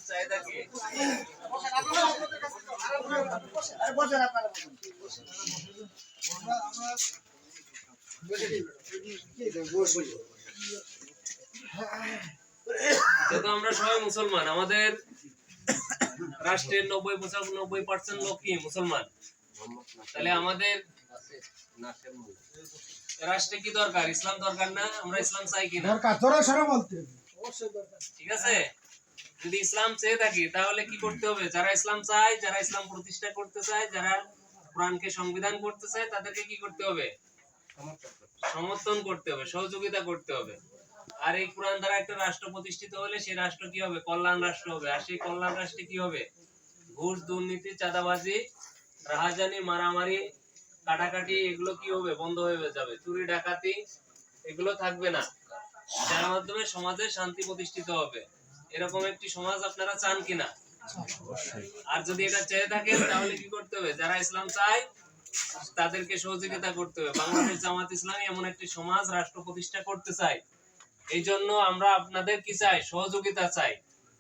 চাহিদা কি? যেহেতু আমরা সবাই মুসলমান, আমাদের রাষ্ট্রের 90-95% লোক কি মুসলমান, তাহলে আমাদের রাষ্ট্রে কি দরকার? ইসলাম দরকার না? আমরা ইসলাম চাই কিনা? ঠিক আছে, যদি ইসলাম চেয়ে থাকি তাহলে কি করতে হবে? যারা ইসলাম চায়, যারা ইসলাম প্রতিষ্ঠা করতে চায়, যারা কোরআনকে সংবিধান করতে চায়, তাদেরকে কি করতে হবে? সমর্থন করতে হবে, সহযোগিতা করতে হবে। আর এই কোরআন দ্বারা একটা রাষ্ট্র প্রতিষ্ঠিত হলে সেই রাষ্ট্র কি হবে? কল্যাণ রাষ্ট্র হবে। আর সেই কল্যাণ রাষ্ট্রে কি হবে? ঘুষ, দুর্নীতি, চাঁদাবাজি, রাহাজানি, মারামারি, কাটাকাটি এগুলো কি হবে? বন্ধ হয়ে যাবে। চুরি ডাকাতি এগুলো থাকবে না, যার মাধ্যমে সমাজে শান্তি প্রতিষ্ঠিত হবে। এরকম একটি সমাজ আপনারা চান কিনা? আর যদি এটা চেয়ে থাকেন তাহলে কি করতে হবে? যারা ইসলাম চায় তাদেরকে সহযোগিতা করতে হবে। বাংলাদেশ জামাত ইসলামী এমন একটি সমাজ রাষ্ট্র প্রতিষ্ঠা করতে চাই। এই জন্য আমরা আপনাদের কি চাই? সহযোগিতা চাই।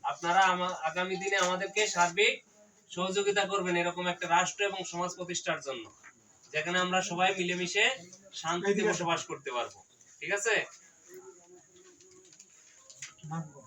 আপনারা আগামী দিনে আমাদেরকে সার্বিক সহযোগিতা করবেন এরকম একটা রাষ্ট্র এবং সমাজ প্রতিষ্ঠার জন্য, যেখানে আমরা সবাই মিলেমিশে শান্তিতে বসবাস করতে পারবো। ঠিক আছে? নাম কি?